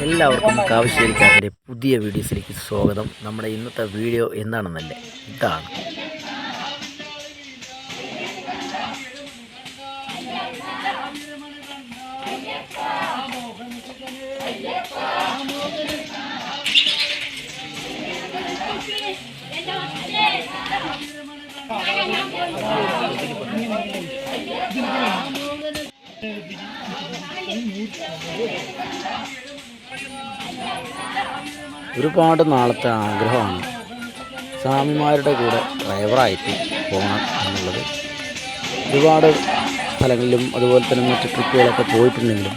എല്ലാവർക്കും കാവശ്ശേരിക്കാരൻ്റെ പുതിയ വീഡിയോസിലേക്ക് സ്വാഗതം. നമ്മുടെ ഇന്നത്തെ വീഡിയോ എന്താണെന്നല്ലേ, ഇതാണ്. ഒരുപാട് നാളത്തെ ആഗ്രഹമാണ് സ്വാമിമാരുടെ കൂടെ ഡ്രൈവറായിട്ട് പോകണം എന്നുള്ളത്. ഒരുപാട് സ്ഥലങ്ങളിലും അതുപോലെ തന്നെ മറ്റ് ട്രിപ്പുകളൊക്കെ പോയിട്ടുണ്ടെങ്കിലും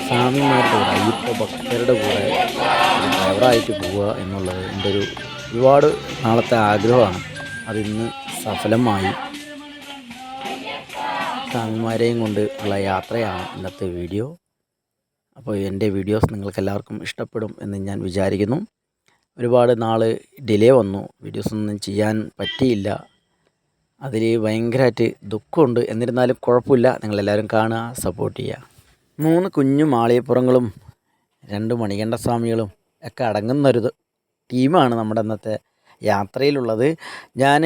സ്വാമിമാരുടെ കൂടെ, അയ്യപ്പ ഭക്തരുടെ കൂടെ ഡ്രൈവറായിട്ട് പോവുക എന്നുള്ളത് എൻ്റെ ഒരുപാട് നാളത്തെ ആഗ്രഹമാണ്. അതിന്ന് സഫലമായി. സ്വാമിമാരെയും കൊണ്ട് ഉള്ള യാത്രയാണ് ഇന്നത്തെ വീഡിയോ. അപ്പോൾ എൻ്റെ വീഡിയോസ് നിങ്ങൾക്ക് എല്ലാവർക്കും ഇഷ്ടപ്പെടും എന്ന് ഞാൻ വിചാരിക്കുന്നു. ഒരുപാട് നാൾ ഡിലേ വന്നു, വീഡിയോസൊന്നും ചെയ്യാൻ പറ്റിയില്ല. അതിൽ ഭയങ്കരമായിട്ട് ദുഃഖമുണ്ട്. എന്നിരുന്നാലും കുഴപ്പമില്ല, നിങ്ങളെല്ലാവരും കാണുക, സപ്പോർട്ട് ചെയ്യുക. 3 കുഞ്ഞു മാളികപ്പുറങ്ങളും 2 മണികണ്ഠസ്വാമികളും ഒക്കെ അടങ്ങുന്നൊരു ടീമാണ് നമ്മുടെ ഇന്നത്തെ യാത്രയിലുള്ളത്. ഞാൻ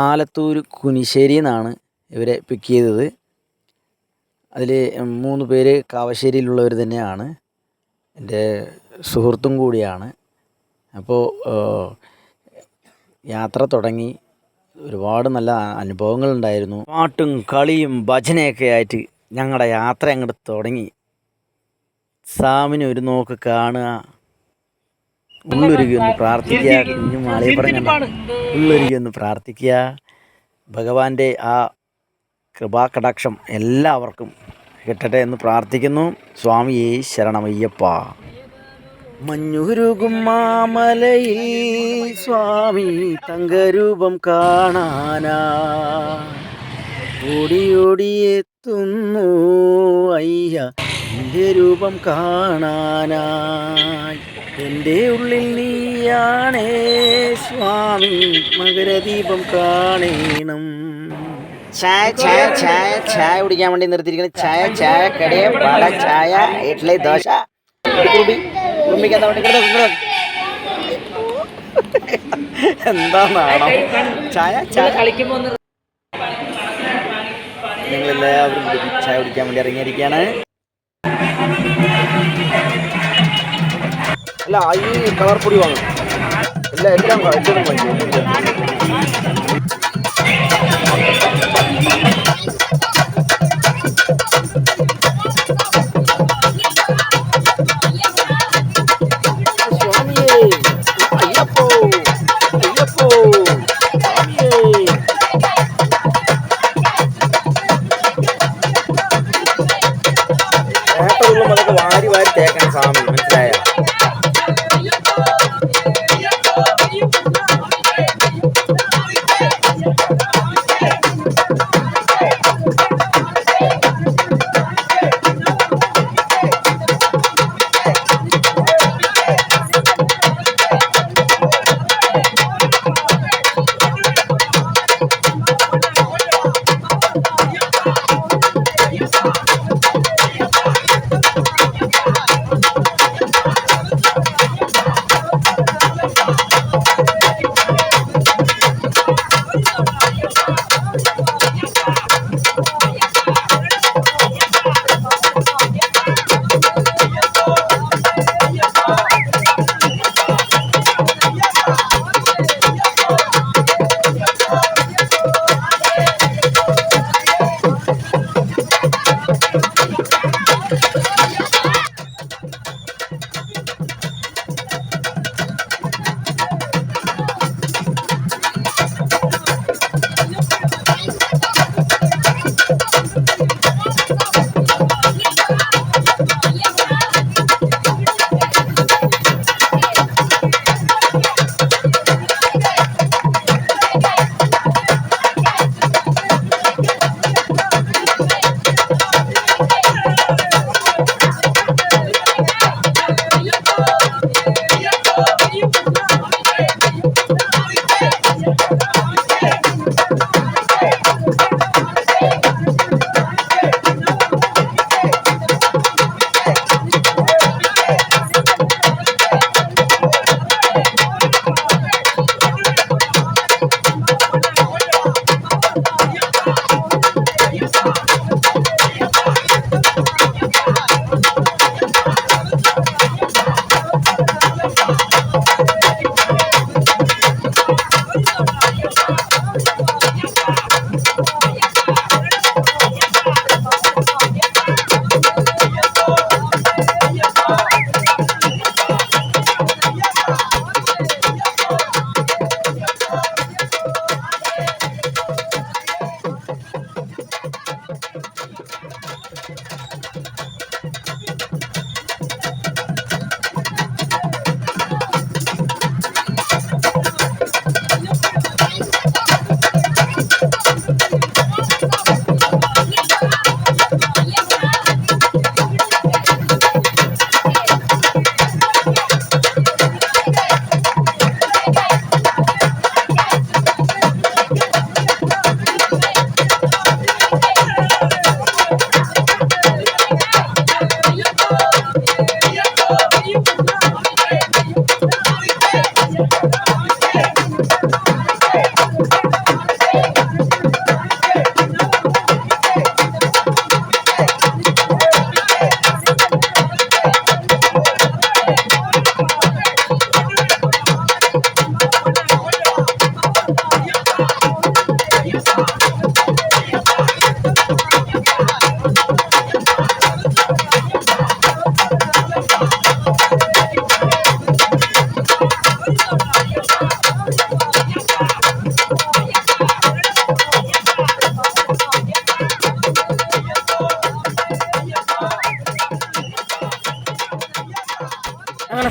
ആലത്തൂർ കുനിശ്ശേരിയിൽ നിന്നാണ് ഇവരെ പിക്ക് ചെയ്തത്. അതിൽ 3 പേര് കാവശ്ശേരിയിലുള്ളവർ തന്നെയാണ്, എൻ്റെ സുഹൃത്തും കൂടിയാണ്. അപ്പോൾ യാത്ര തുടങ്ങി. ഒരുപാട് നല്ല അനുഭവങ്ങളുണ്ടായിരുന്നു. പാട്ടും കളിയും ഭജനയൊക്കെ ആയിട്ട് ഞങ്ങളുടെ യാത്ര അങ്ങോട്ട് തുടങ്ങി. സ്വാമിനെ ഒരു നോക്ക് കാണുക, ഉള്ളൊരുകി ഒന്ന് പ്രാർത്ഥിക്കുക. കുഞ്ഞു മാളിയെ പറഞ്ഞ ഉള്ളൊരുകി ഒന്ന് പ്രാർത്ഥിക്കുക. ഭഗവാന്റെ ആ കൃപാകടാക്ഷം എല്ലാവർക്കും കിട്ടട്ടെ എന്ന് പ്രാർത്ഥിക്കുന്നു. സ്വാമിയേ ശരണമയ്യപ്പ. മഞ്ഞുരുകും മാമലയിൽ സ്വാമി തങ്കരൂപം കാണാനാ ഓടിയോടിയെത്തുന്നു അയ്യ എൻ്റെ രൂപം കാണാനായി. എൻ്റെ ഉള്ളിൽ നീയാണേ സ്വാമി, മകരദീപം കാണണം. ചായ കുടിക്കാൻ വേണ്ടി നിർത്തിയിരിക്കുന്നത്. ചായ കടയും വട, ചായ, ഇഡ്ഡലി, ദോശ, എന്താണോ ചായ ഞങ്ങളെല്ലാവരും ചായ കുടിക്കാൻ വേണ്ടി ഇറങ്ങിയിരിക്കുകയാണ്. അല്ല, ഈ കളർ പൊടി വാങ്ങും എല്ലാം അതൊക്കെ വാരി തേക്കണം സ്വാമി, മനസ്സിലായ?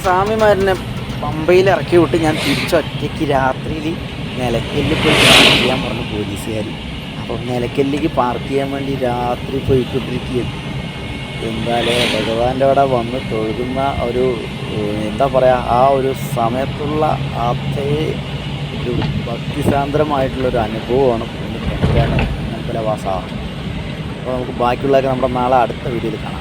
സ്വാമിമാരനെ പമ്പയിൽ ഇറക്കി വിട്ട് ഞാൻ തിരിച്ചൊറ്റയ്ക്ക് രാത്രിയിൽ നിലയ്ക്കലിൽ പോയി പാർക്ക് ചെയ്യാൻ പറഞ്ഞു പോലീസുകാർ. അപ്പം നിലയ്ക്കലിലേക്ക് പാർക്ക് ചെയ്യാൻ വേണ്ടി രാത്രി പോയിക്കൊണ്ടിരിക്കുകയാണ്. എന്തായാലും ഭഗവാന്റെ അവിടെ വന്ന് തൊഴുകുന്ന ഒരു എന്താ പറയുക, ആ ഒരു സമയത്തുള്ള അതേ ഒരു ഭക്തിസാന്ദ്രമായിട്ടുള്ളൊരു അനുഭവമാണ് പൊന്നിക്കണ്ടയാണ് അമ്പലവാസ. അപ്പോൾ നമുക്ക് ബാക്കിയുള്ളതൊക്കെ നമ്മുടെ നാളെ അടുത്ത വീഡിയോയിൽ കാണാം.